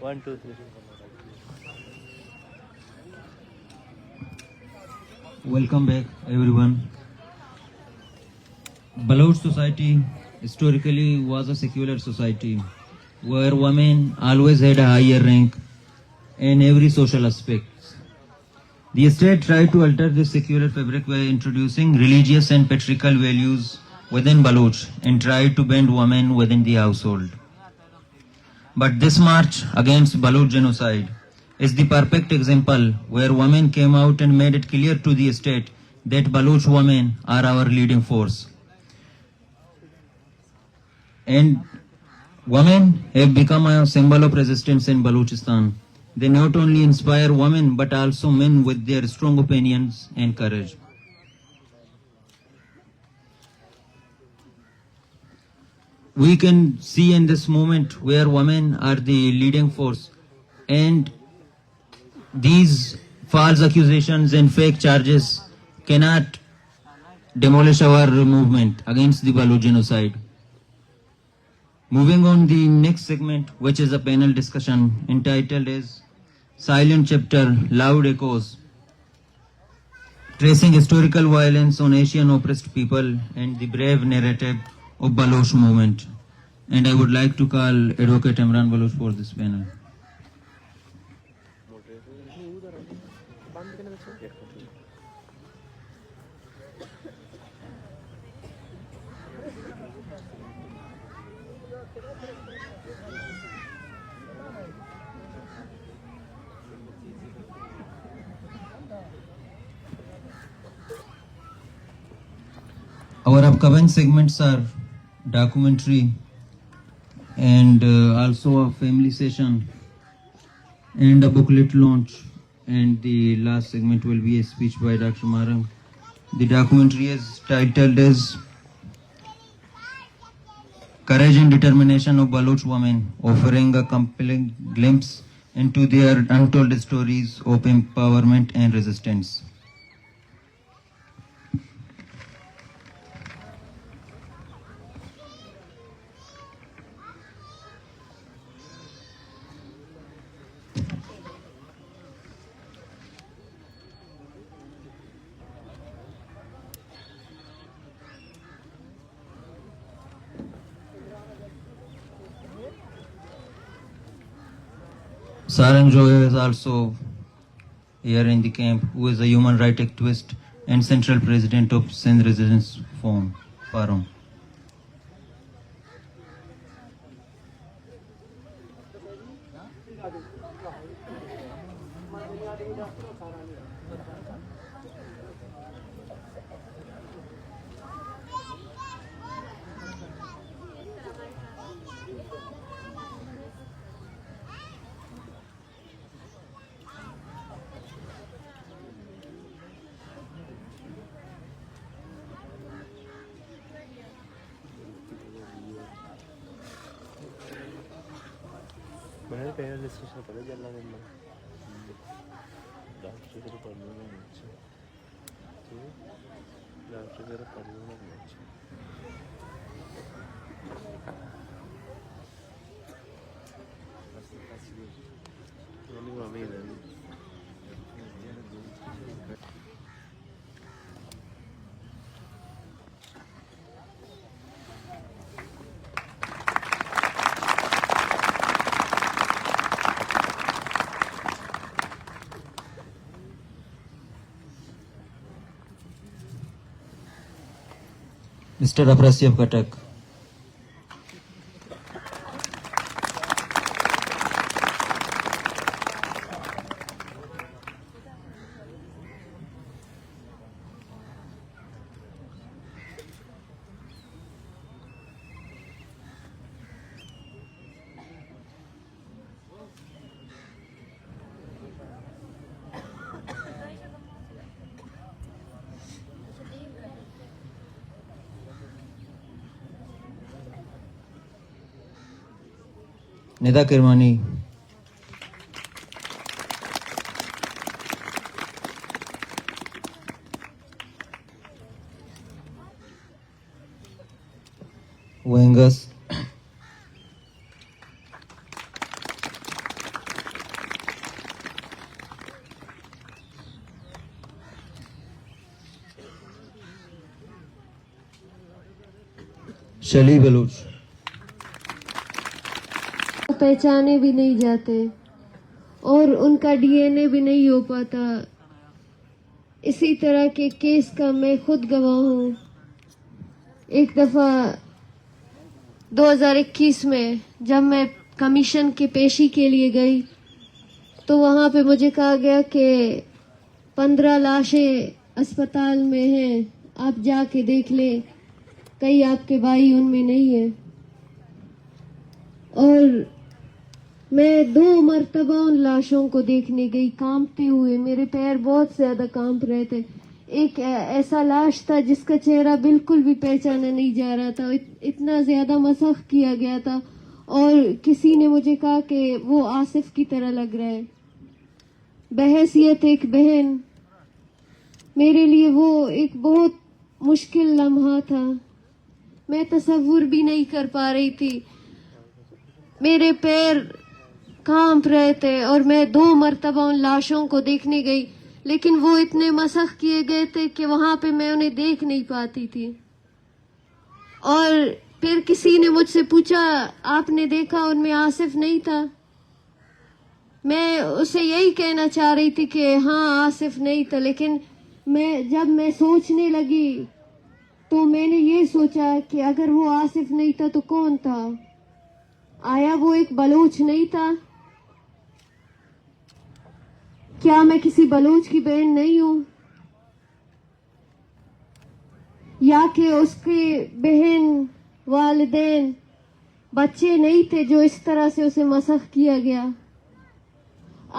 One, two, three. Welcome back, everyone. Baloch society historically was a secular society where women always had a higher rank in every social aspect. The state tried to alter this secular fabric by introducing religious and patriarchal values within Baloch and tried to bend women within the household. But this march against Baloch genocide is the perfect example where women came out and made it clear to the state that Baloch women are our leading force. And women have become a symbol of resistance in Balochistan. They not only inspire women but also men with their strong opinions and courage. We can see in this moment where women are the leading force, and these false accusations and fake charges cannot demolish our movement against the Baloch genocide. Moving on the next segment, which is a panel discussion entitled as Silent Chapter, Loud Echoes, tracing historical violence on Asian oppressed people and the brave narrative of Baloch movement. And I would like to call Advocate Imran Baloch for this panel. Our upcoming segments are documentary and also a family session and a booklet launch, and the last segment will be a speech by Dr. Marang. The documentary is titled as Courage and Determination of Baloch Women, offering a compelling glimpse into their untold stories of empowerment and resistance. Sarang Joy is also here in the camp, who is a human rights activist and central president of Sindh Resistance Forum. Mana panel discussion pada jalan memang. Dah sudah perlu macam. Tu, dah sudah perlu macam. Ini mami dah. Mr. Aprasyev Katak. Nida Kirmani. Wengas. شلی Baloch. پہچانے بھی نہیں جاتے اور ان کا D N اے بھی نہیں ہو پاتا. اسی طرح کے کیس کا میں خود گواہ ہوں. ایک دفعہ 2021 میں جب میں کمیشن کی پیشی کے لیے گئی تو وہاں پہ مجھے کہا گیا کہ 15 لاشیں اسپتال میں ہیں, آپ جا کے دیکھ لیں, کئی آپ کے بھائی ان میں نہیں ہیں. اور میں 2 مرتبہ ان لاشوں کو دیکھنے گئی کانپتے ہوئے. میرے پیر بہت زیادہ کانپ رہے تھے. ایک ایسا لاش تھا جس کا چہرہ بالکل بھی پہچانا نہیں جا رہا تھا, اتنا زیادہ مسخ کیا گیا تھا, اور کسی نے مجھے کہا کہ وہ آصف کی طرح لگ رہا ہے. بحیثیت ایک بہن میرے لیے وہ ایک بہت مشکل لمحہ تھا. میں تصور بھی نہیں کر پا رہی تھی. میرے پیر کانپ رہے تھے اور میں 2 مرتبہ ان لاشوں کو دیکھنے گئی, لیکن وہ اتنے مسخ کیے گئے تھے کہ وہاں پہ میں انہیں دیکھ نہیں پاتی تھی. اور پھر کسی نے مجھ سے پوچھا آپ نے دیکھا ان میں آصف نہیں تھا؟ میں اسے یہی کہنا چاہ رہی تھی کہ ہاں آصف نہیں تھا, لیکن جب میں سوچنے لگی تو میں نے یہ سوچا کہ اگر وہ آصف نہیں تھا تو کون تھا؟ آیا وہ ایک بلوچ نہیں تھا؟ کیا میں کسی بلوچ کی بہن نہیں ہوں؟ یا کہ اس کے بہن, والدین, بچے نہیں تھے جو اس طرح سے اسے مسخ کیا گیا؟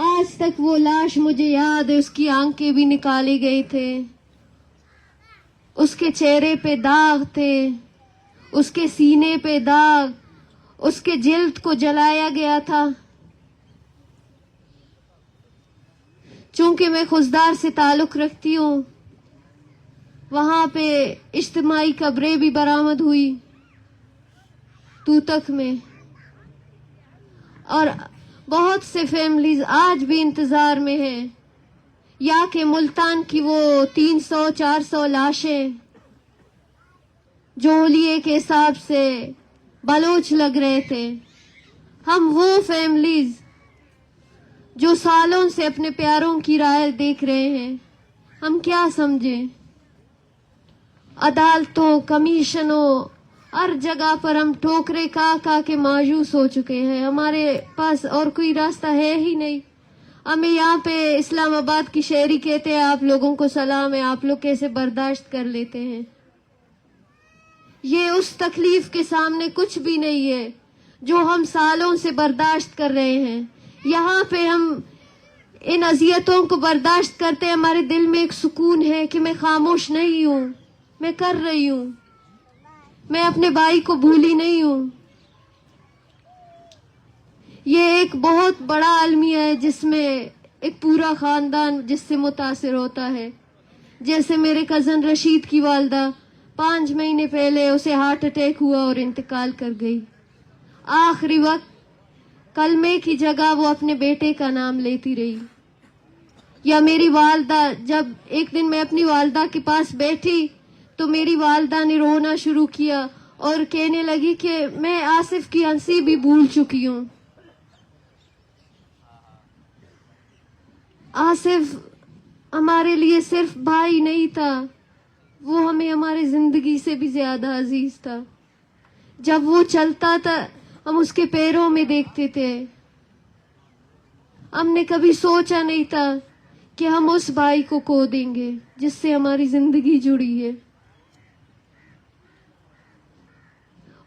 آج تک وہ لاش مجھے یاد ہے, اس کی آنکھیں بھی نکالے گئے تھے, اس کے چہرے پہ داغ تھے, اس کے سینے پہ داغ, اس کے جلد کو جلایا گیا تھا. چونکہ میں خضدار سے تعلق رکھتی ہوں, وہاں پہ اجتماعی قبریں بھی برآمد ہوئی توتک میں, اور بہت سے فیملیز آج بھی انتظار میں ہیں. یا کہ ملتان کی وہ 300-400 لاشیں جو ہولیے کے حساب سے بلوچ لگ رہے تھے, ہم وہ فیملیز جو سالوں سے اپنے پیاروں کی راہ دیکھ رہے ہیں, ہم کیا سمجھیں؟ عدالتوں, کمیشنوں, ہر جگہ پر ہم ٹھوکرے کھا کے مایوس ہو چکے ہیں. ہمارے پاس اور کوئی راستہ ہے ہی نہیں. ہمیں یہاں پہ اسلام آباد کی شہری کہتے ہیں آپ لوگوں کو سلام ہے, آپ لوگ کیسے برداشت کر لیتے ہیں. یہ اس تکلیف کے سامنے کچھ بھی نہیں ہے جو ہم سالوں سے برداشت کر رہے ہیں. یہاں پہ ہم ان اذیتوں کو برداشت کرتے ہیں, ہمارے دل میں ایک سکون ہے کہ میں خاموش نہیں ہوں, میں کر رہی ہوں, میں اپنے بھائی کو بھولی نہیں ہوں. یہ ایک بہت بڑا المیہ ہے جس میں ایک پورا خاندان جس سے متاثر ہوتا ہے. جیسے میرے کزن رشید کی والدہ 5 مہینے پہلے اسے ہارٹ اٹیک ہوا اور انتقال کر گئی. آخری وقت کلمے کی جگہ وہ اپنے بیٹے کا نام لیتی رہی. یا میری والدہ, جب ایک دن میں اپنی والدہ کے پاس بیٹھی تو میری والدہ نے رونا شروع کیا اور کہنے لگی کہ میں آصف کی ہنسی بھی بھول چکی ہوں. آصف ہمارے لیے صرف بھائی نہیں تھا, وہ ہمیں ہماری زندگی سے بھی زیادہ عزیز تھا. جب وہ چلتا تھا ہم اس کے پیروں میں دیکھتے تھے. ہم نے کبھی سوچا نہیں تھا کہ ہم اس بھائی کو کھو دیں گے جس سے ہماری زندگی جڑی ہے.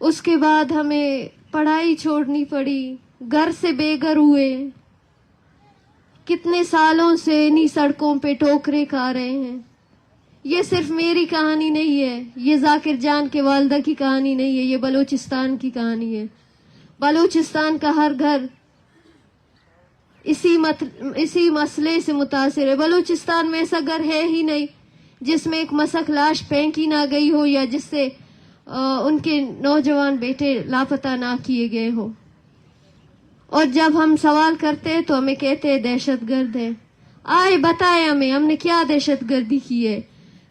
اس کے بعد ہمیں پڑھائی چھوڑنی پڑی, گھر سے بے گھر ہوئے, کتنے سالوں سے انہی سڑکوں پہ ٹھوکریں کھا رہے ہیں. یہ صرف میری کہانی نہیں ہے, یہ ذاکر جان کے والدہ کی کہانی نہیں ہے, یہ بلوچستان کی کہانی ہے. بلوچستان کا ہر گھر اسی مسئلے سے متاثر ہے. بلوچستان میں ایسا گھر ہے ہی نہیں جس میں ایک مسخ لاش پھینکی نہ گئی ہو یا جس سے ان کے نوجوان بیٹے لاپتہ نہ کیے گئے ہو. اور جب ہم سوال کرتے ہیں تو ہمیں کہتے ہیں دہشت گرد ہے. آئے بتائیں ہمیں, ہم نے کیا دہشت گردی کی ہے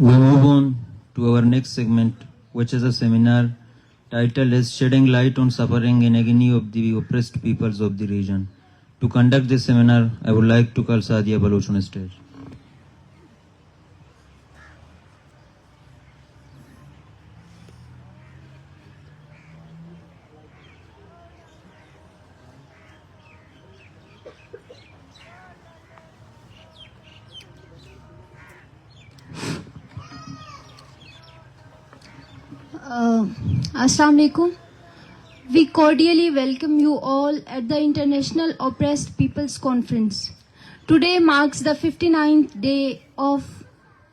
We move on to our next segment, which is a seminar titled as Shedding Light on Suffering and Agony of the Oppressed Peoples of the Region. To conduct this seminar, I would like to call Sadia Baloch on stage. Assalamu alaikum. We cordially welcome you all at the International Oppressed Peoples Conference. Today marks the 59th day of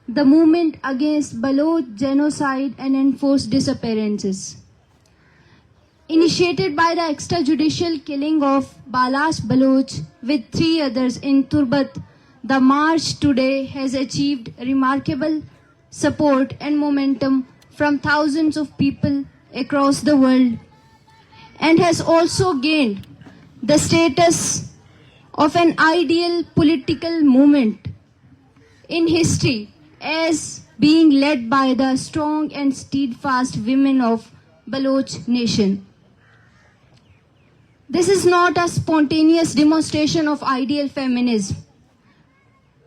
the movement against Baloch genocide and enforced disappearances. Initiated by the extrajudicial killing of Balash Baloch with 3 others in Turbat, the march today has achieved remarkable support and momentum from thousands of people across the world and has also gained the status of an ideal political movement in history as being led by the strong and steadfast women of Baloch nation. This is not a spontaneous demonstration of ideal feminism.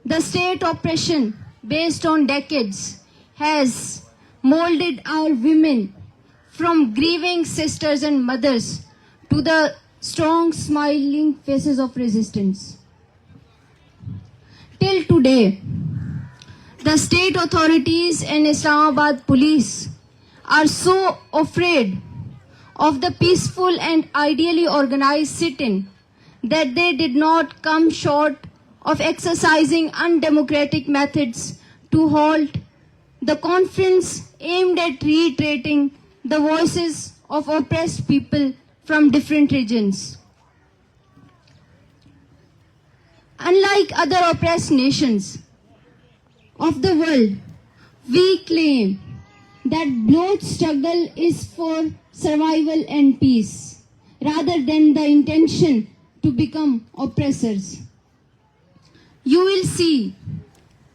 The state oppression based on decades has molded our women from grieving sisters and mothers to the strong smiling faces of resistance. Till today, the state authorities and Islamabad police are so afraid of the peaceful and ideally organized sit-in that they did not come short of exercising undemocratic methods to halt the conference aimed at reiterating the voices of oppressed people from different regions. Unlike other oppressed nations of the world, we claim that Baloch struggle is for survival and peace, rather than the intention to become oppressors. You will see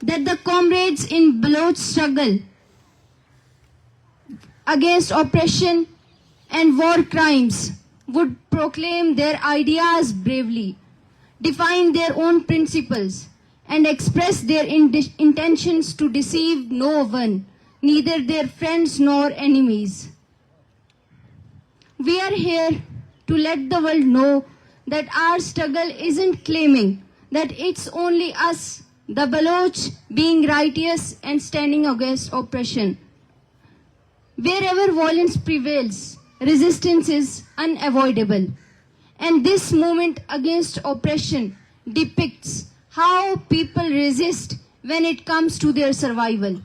that the comrades in Baloch struggle against oppression and war crimes would proclaim their ideas bravely, define their own principles, and express their intentions to deceive no one, neither their friends nor enemies. We are here to let the world know that our struggle isn't claiming that it's only us, the Baloch, being righteous and standing against oppression. Wherever violence prevails, resistance is unavoidable. And this movement against oppression depicts how people resist when it comes to their survival.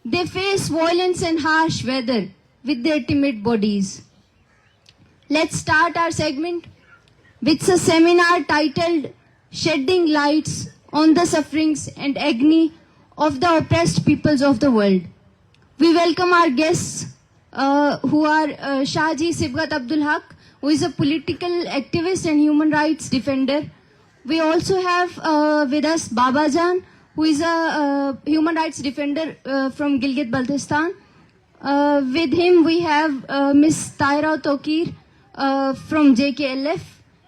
They face violence and harsh weather with their timid bodies. Let's start our segment with a seminar titled Shedding Lights on the Sufferings and Agony of the Oppressed Peoples of the World. We welcome our guests who are Shahaji Sibgat Abdul Haq, who is a political activist and human rights defender. We also have with us Babajan, who is a human rights defender from Gilgit-Baltistan. With him we have Miss Taira Tokir from JKLF,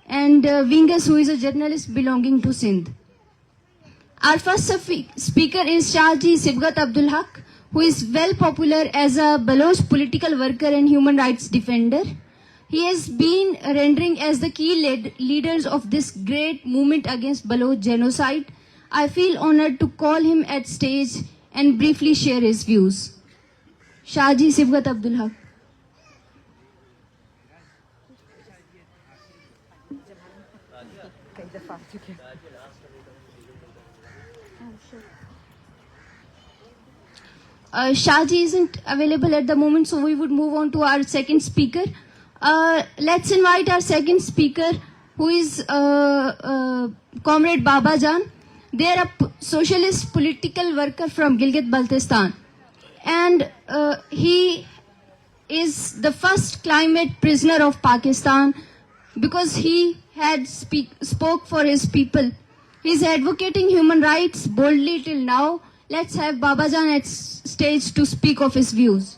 and Vingas, who is a journalist belonging to Sindh. Our first speaker is Shahaji Sibgat Abdul Haq, who is well popular as a Baloch political worker and human rights defender. He has been rendering as the key leaders of this great movement against Baloch genocide. I feel honored to call him at stage and briefly share his views. Shahaji Sibgat Abdul Haq. Shahaji isn't available at the moment, so we would move on to our second speaker. Let's invite our second speaker, who is Comrade Babajan. They are a socialist political worker from Gilgit-Baltistan, and he is the first climate prisoner of Pakistan because he had spoke for his people. He is advocating human rights boldly till now. Let's have Babajan at stage to speak of his views.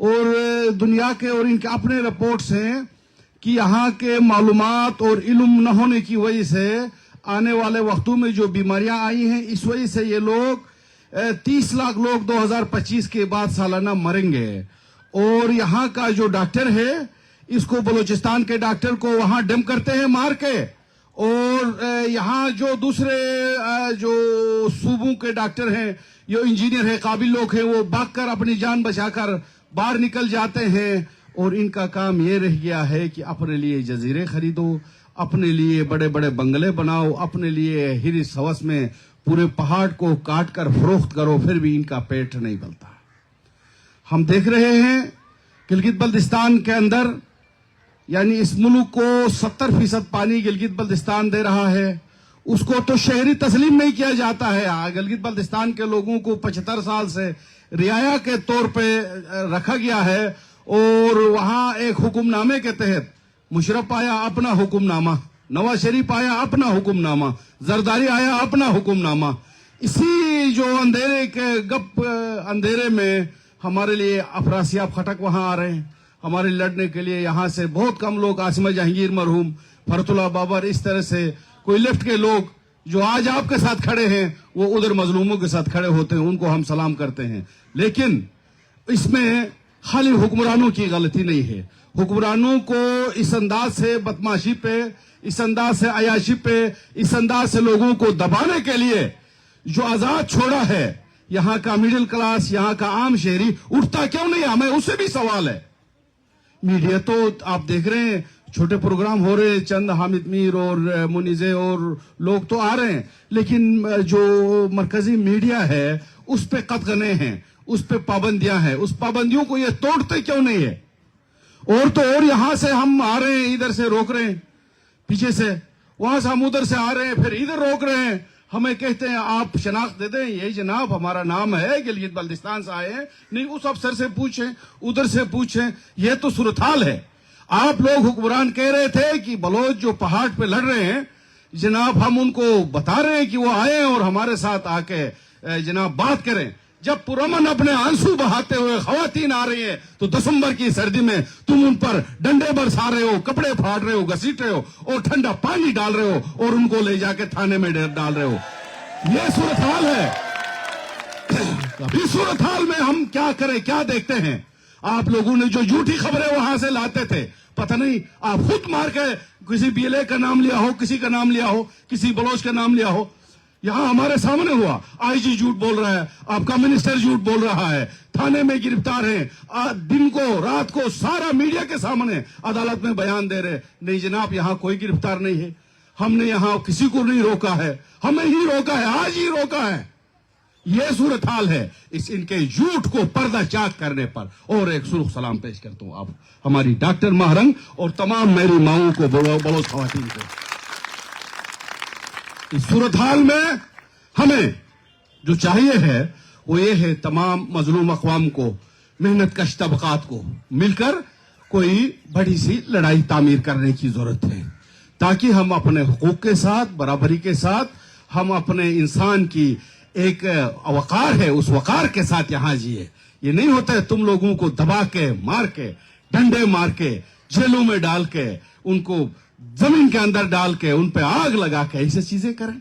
اور دنیا کے اور ان کے اپنے reports ہیں کہ یہاں کے معلومات اور علم نہ ہونے کی وجہ سے آنے والے وقتوں میں جو بیماریاں آئی ہیں اس وجہ سے یہ لوگ 30 لاکھ لوگ 2025 کے بعد سالانہ مریں گے. اور یہاں کا جو ڈاکٹر ہے اس کو بلوچستان کے ڈاکٹر کو وہاں ڈم کرتے ہیں مار کے, اور یہاں جو دوسرے جو صوبوں کے ڈاکٹر ہیں, جو انجینئر ہیں, قابل لوگ ہیں, وہ بھاگ کر اپنی جان بچا کر باہر نکل جاتے ہیں. اور ان کا کام یہ رہ گیا ہے کہ اپنے لیے جزیرے خریدو, اپنے لیے بڑے بڑے بنگلے بناؤ, اپنے لیے ہرس ہوس میں پورے پہاڑ کو کاٹ کر فروخت کرو, پھر بھی ان کا پیٹ نہیں بلتا. ہم دیکھ رہے ہیں گلگت بلتستان کے اندر, یعنی اس ملک کو 70% پانی گلگت بلتستان دے رہا ہے, اس کو تو شہری تسلیم نہیں کیا جاتا ہے. گلگت بلتستان کے لوگوں کو 75 سال سے رعایا کے طور پہ رکھا گیا ہے, اور وہاں ایک حکم نامے کے تحت مشرف آیا اپنا حکم نامہ, نواز شریف آیا اپنا حکم نامہ, زرداری آیا اپنا حکم نامہ. اسی جو اندھیرے کے گپ اندھیرے میں ہمارے لیے افراسیاب خٹک وہاں آ رہے ہیں, ہمارے لڑنے کے لیے یہاں سے بہت کم لوگ, عاصمہ جہانگیر مرحوم, فرت اللہ بابر, اس طرح سے کوئی لیفٹ کے لوگ جو آج آپ کے ساتھ کھڑے ہیں وہ ادھر مظلوموں کے ساتھ کھڑے ہوتے ہیں, ان کو ہم سلام کرتے ہیں. لیکن اس میں خالی حکمرانوں کی غلطی نہیں ہے. حکمرانوں کو اس انداز سے بدماشی پہ, اس انداز سے عیاشی پہ, اس انداز سے لوگوں کو دبانے کے لیے جو آزاد چھوڑا ہے, یہاں کا میڈل کلاس, یہاں کا عام شہری اٹھتا کیوں نہیں؟ ہمیں اس سے بھی سوال ہے. میڈیا تو آپ دیکھ رہے ہیں چھوٹے پروگرام ہو رہے ہیں, چند حامد میر اور منیزے اور لوگ تو آ رہے ہیں, لیکن جو مرکزی میڈیا ہے اس پہ قطغنے ہیں, اس پہ پابندیاں ہیں, اس پابندیوں کو یہ توڑتے کیوں نہیں ہے؟ اور تو اور یہاں سے ہم آ رہے ہیں, ادھر سے روک رہے ہیں پیچھے سے, وہاں سے ہم ادھر سے آ رہے ہیں پھر ادھر روک رہے ہیں, ہمیں کہتے ہیں آپ شناخت دے دیں, یہ جناب ہمارا نام ہے, گلگت بلتستان سے آئے ہیں. نہیں, اس افسر سے پوچھیں, ادھر سے پوچھیں. یہ تو صورتحال ہے. آپ لوگ حکمران کہہ رہے تھے کہ بلوچ جو پہاڑ پہ لڑ رہے ہیں, جناب ہم ان کو بتا رہے ہیں کہ وہ آئیں اور ہمارے ساتھ آ کے جناب بات کریں. جب پرامن اپنے آنسو بہاتے ہوئے خواتین آ رہی ہیں تو دسمبر کی سردی میں تم ان پر ڈنڈے برسا رہے ہو, کپڑے پھاڑ رہے ہو, گھسیٹ رہے ہو, اور ٹھنڈا پانی ڈال رہے ہو, اور ان کو لے جا کے تھانے میں ڈال رہے ہو. یہ صورتحال ہے. اس صورتحال میں ہم کیا کریں, کیا دیکھتے ہیں؟ آپ لوگوں نے جو جھوٹی خبریں وہاں سے لاتے تھے, پتہ نہیں آپ خود مار کے کسی بی ایل اے کا نام لیا ہو, کسی کا نام لیا ہو, کسی بلوچ کا نام لیا ہو, یہاں ہمارے سامنے ہوا. آئی جی جھوٹ بول رہا ہے, آپ کا منسٹر جھوٹ بول رہا ہے, تھانے میں گرفتار ہیں, دن کو رات کو سارا میڈیا کے سامنے عدالت میں بیان دے رہے. نہیں جناب, یہاں کوئی گرفتار نہیں ہے, ہم نے یہاں کسی کو نہیں روکا ہے, ہمیں ہی روکا ہے, آج ہی روکا ہے. یہ صورتحال ہے. اس ان کے جھوٹ کو پردہ چاک کرنے پر اور ایک سرخ سلام پیش کرتا ہوں آپ ہماری ڈاکٹر مہرنگ اور تمام میری ماؤں کو, بلوچ خواتین کو. اس صورتحال میں ہمیں جو چاہیے ہے وہ یہ ہے, تمام مظلوم اقوام کو, محنت کش طبقات کو مل کر کوئی بڑی سی لڑائی تعمیر کرنے کی ضرورت ہے, تاکہ ہم اپنے حقوق کے ساتھ, برابری کے ساتھ, ہم اپنے انسان کی ایک وقار ہے اس وقار کے ساتھ یہاں جیے. یہ نہیں ہوتا ہے تم لوگوں کو دبا کے, مار کے, ڈنڈے مار کے, جیلوں میں ڈال کے, ان کو زمین کے اندر ڈال کے, ان پہ آگ لگا کے ایسے چیزیں کریں.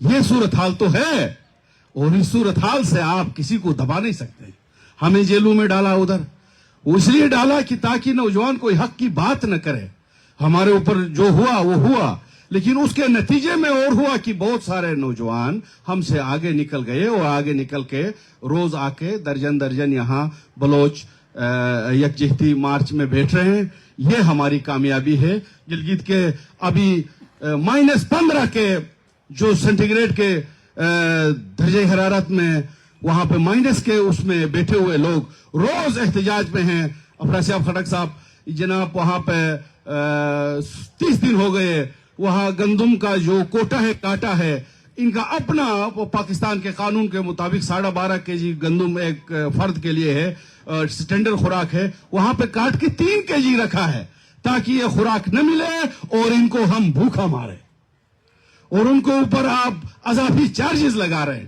یہ صورتحال تو ہے, اور اس صورتحال سے آپ کسی کو دبا نہیں سکتے. ہمیں جیلوں میں ڈالا ادھر, وہ اس لیے ڈالا کہ تاکہ نوجوان کوئی حق کی بات نہ کرے. ہمارے اوپر جو ہوا وہ ہوا, لیکن اس کے نتیجے میں اور ہوا کہ بہت سارے نوجوان ہم سے آگے نکل گئے, اور آگے نکل کے روز آ کے درجن درجن یہاں بلوچ یکجہتی مارچ میں بیٹھ رہے ہیں. یہ ہماری کامیابی ہے. گلگت کے ابھی -15 کے جو سینٹی گریڈ کے درجہ حرارت میں, وہاں پہ مائنس کے اس میں بیٹھے ہوئے لوگ روز احتجاج میں ہیں. افراسیاب خٹک صاحب جناب وہاں پہ 30 دن ہو گئے, وہاں گندم کا جو کوٹا ہے کاٹا ہے. ان کا اپنا پاکستان کے قانون کے مطابق 12.5 kg گندم ایک فرد کے لیے ہے, سٹینڈرڈ خوراک ہے. وہاں پہ کاٹ کے 3 kg رکھا ہے تاکہ یہ خوراک نہ ملے اور ان کو ہم بھوکا مارے, اور ان کو اوپر آپ اضافی چارجز لگا رہے ہیں.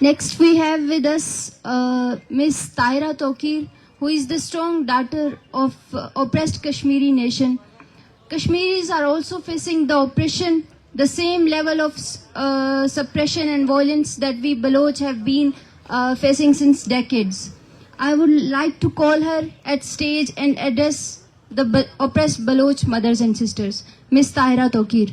Next we have with us Miss Tahira Tokir, who is the strong daughter of oppressed Kashmiri nation. Kashmiris are also facing the oppression, the same level of suppression and violence that we Baloch have been facing since decades. I would like to call her at stage and address the oppressed Baloch mothers and sisters. Miss Tahira Tokir.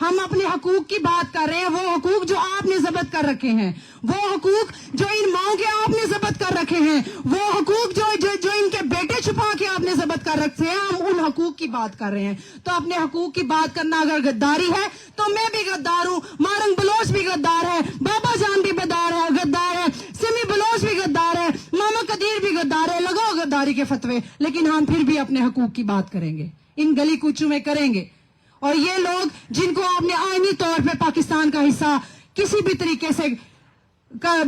ہم اپنے حقوق کی بات کر رہے ہیں, وہ حقوق جو آپ نے ضبط کر رکھے ہیں, وہ حقوق جو ان ماؤں کے آپ نے ضبط کر رکھے ہیں, وہ حقوق جو ان کے بیٹے چھپا کے آپ نے ضبط کر رکھے ہیں, ہم ان حقوق کی بات کر رہے ہیں. تو اپنے حقوق کی بات کرنا اگر غداری ہے تو میں بھی غدار ہوں, مارنگ بلوچ بھی غدار ہے, بابا جان بھی غدار ہے, سمی بلوچ بھی غدار ہے, ماما قدیر بھی غدار ہے. لگاؤ غداری کے فتوے, لیکن ہم پھر بھی اپنے حقوق کی بات کریں گے, ان گلی کوچوں میں کریں گے. اور یہ لوگ جن کو آپ نے آئینی طور پہ پاکستان کا حصہ کسی بھی طریقے سے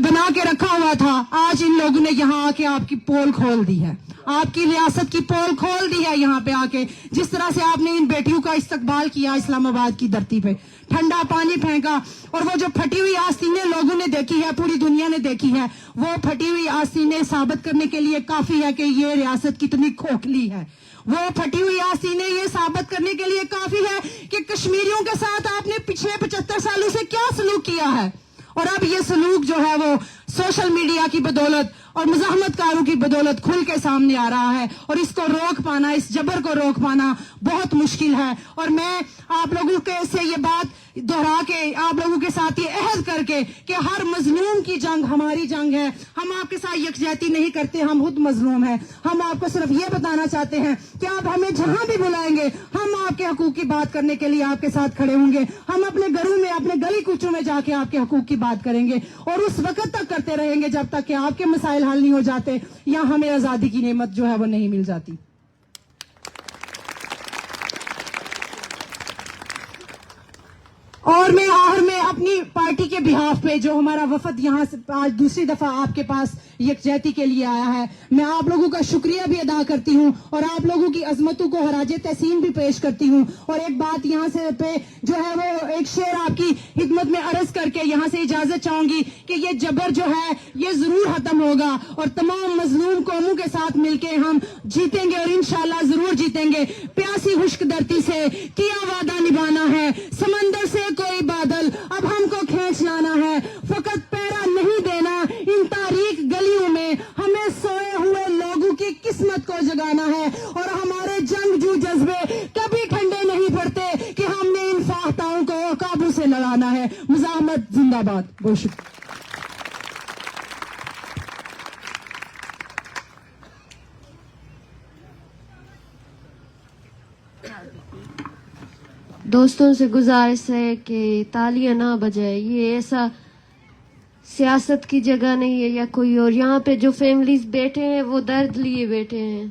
بنا کے رکھا ہوا تھا, آج ان لوگوں نے یہاں آ کے آپ کی پول کھول دی ہے, آپ کی ریاست کی پول کھول دی ہے یہاں پہ آ کے. جس طرح سے آپ نے ان بیٹیوں کا استقبال کیا اسلام آباد کی دھرتی پہ, ٹھنڈا پانی پھینکا, اور وہ جو پھٹی ہوئی آستینیں لوگوں نے دیکھی ہے, پوری دنیا نے دیکھی ہے, وہ پھٹی ہوئی آستینیں ثابت کرنے کے لیے کافی ہے کہ یہ ریاست کتنی کھوکھلی ہے. وہ پھٹی ہوئی آستینیں یہ ثابت کرنے کے لیے کافی ہے کہ کشمیریوں کے ساتھ آپ نے پچھلے 75 سالوں سے کیا سلوک کیا ہے. اور اب یہ سلوک جو ہے وہ سوشل میڈیا کی بدولت اور مزاحمت کاروں کی بدولت کھل کے سامنے آ رہا ہے, اور اس کو روک پانا, اس جبر کو روک پانا بہت مشکل ہے. اور میں آپ لوگوں کے سے یہ بات دہرا کے, آپ لوگوں کے ساتھ یہ عہد کر کے کہ ہر مظلوم کی جنگ ہماری جنگ ہے, ہم آپ کے ساتھ یکجہتی نہیں کرتے, ہم خود مظلوم ہیں. ہم آپ کو صرف یہ بتانا چاہتے ہیں کہ آپ ہمیں جہاں بھی بلائیں گے ہم آپ کے حقوق کی بات کرنے کے لیے آپ کے ساتھ کھڑے ہوں گے. ہم اپنے گھروں میں, اپنے گلی کوچوں میں جا کے آپ کے حقوق کی بات کریں گے, اور اس وقت تک کرتے رہیں گے جب تک کہ آپ کے مسائل حل نہیں ہو جاتے یا ہمیں آزادی کی نعمت جو ہے وہ نہیں مل جاتی. اور میں آخر میں اپنی پارٹی کے بہاف پہ, جو ہمارا وفد یہاں سے آج دوسری دفعہ آپ کے پاس یکجہتی کے لیے آیا ہے, میں آپ لوگوں کا شکریہ بھی ادا کرتی ہوں, اور آپ لوگوں کی عظمتوں کو خراج تحسین بھی پیش کرتی ہوں. اور ایک بات یہاں سے پہ جو ہے وہ ایک شعر آپ کی خدمت میں عرض کر کے یہاں سے اجازت چاہوں گی کہ یہ جبر جو ہے یہ ضرور ختم ہوگا, اور تمام مظلوم قوموں کے ساتھ مل کے ہم جیتیں گے, اور انشاءاللہ ضرور جیتیں گے. پیاسی خشک دھرتی سے کیا وعدہ نبھانا ہے, سمندر سے کوئی بادل اب ہم کو کھینچ لانا ہے, فقط پیرا نہیں دینا ان تاریخ گلیوں میں, ہمیں سوئے ہوئے لوگوں کی قسمت کو جگانا ہے, اور ہمارے جنگجو جذبے کبھی ٹھنڈے نہیں پڑتے کہ ہم نے ان فاختاؤں کو قابو سے لڑانا ہے. مزاحمت زندہ باد. بہت شکریہ. دوستوں سے گزارش ہے کہ تالیاں نہ بجائے, یہ ایسا سیاست کی جگہ نہیں ہے یا کوئی اور. یہاں پہ جو فیملیز بیٹھے ہیں وہ درد لیے بیٹھے ہیں.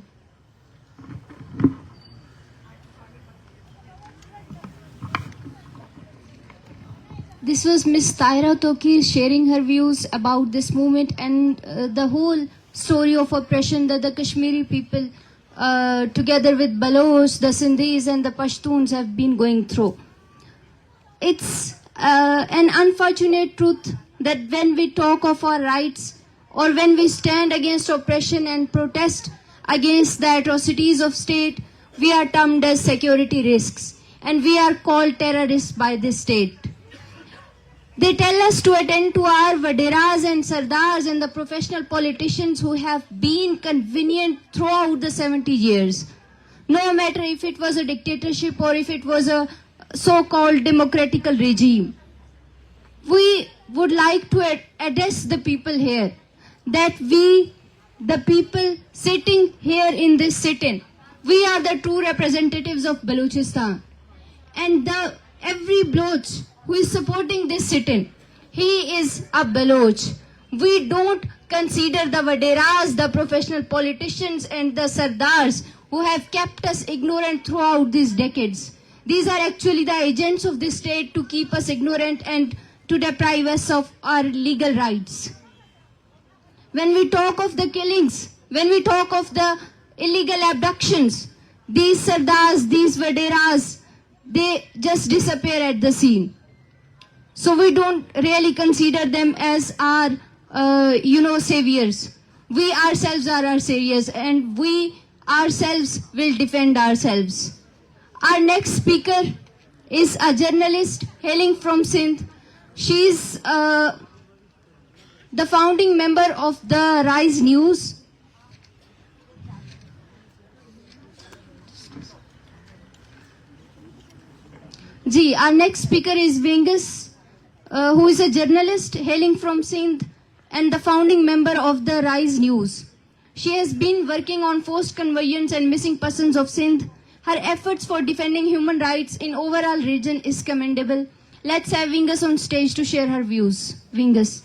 This was Miss Taira Tokir sharing her views about this movement and the whole story of oppression that the Kashmiri people together with Baloch, the Sindhis and the Pashtuns have been going through. It's an unfortunate truth that when we talk of our rights or when we stand against oppression and protest against the atrocities of state, we are termed as security risks and we are called terrorists by this state. They tell us to attend to our Vaderas and Sardars and the professional politicians who have been convenient throughout the 70 years. No matter if it was a dictatorship or if it was a so-called democratical regime. We would like to address the people here that we, the people sitting here in this sit-in, we are the true representatives of Balochistan. And every Baloch who is supporting this sit-in, he is a Baloch. We don't consider the Vaderas, the professional politicians and the Sardars who have kept us ignorant throughout these decades. These are actually the agents of this state to keep us ignorant and to deprive us of our legal rights. When we talk of the killings, when we talk of the illegal abductions, these Sardars, these Vaderas, they just disappear at the scene. So we don't really consider them as our, saviors. We ourselves are our saviors and we ourselves will defend ourselves. Our next speaker is a journalist hailing from Sindh. She's the founding member of the Rise News. Ji, our next speaker is Vingus, who is a journalist hailing from Sindh and the founding member of the Rise News. She has been working on forced conveyance and missing persons of Sindh. Her efforts for defending human rights in overall region is commendable. Let's have Vingus on stage to share her views. Vingus.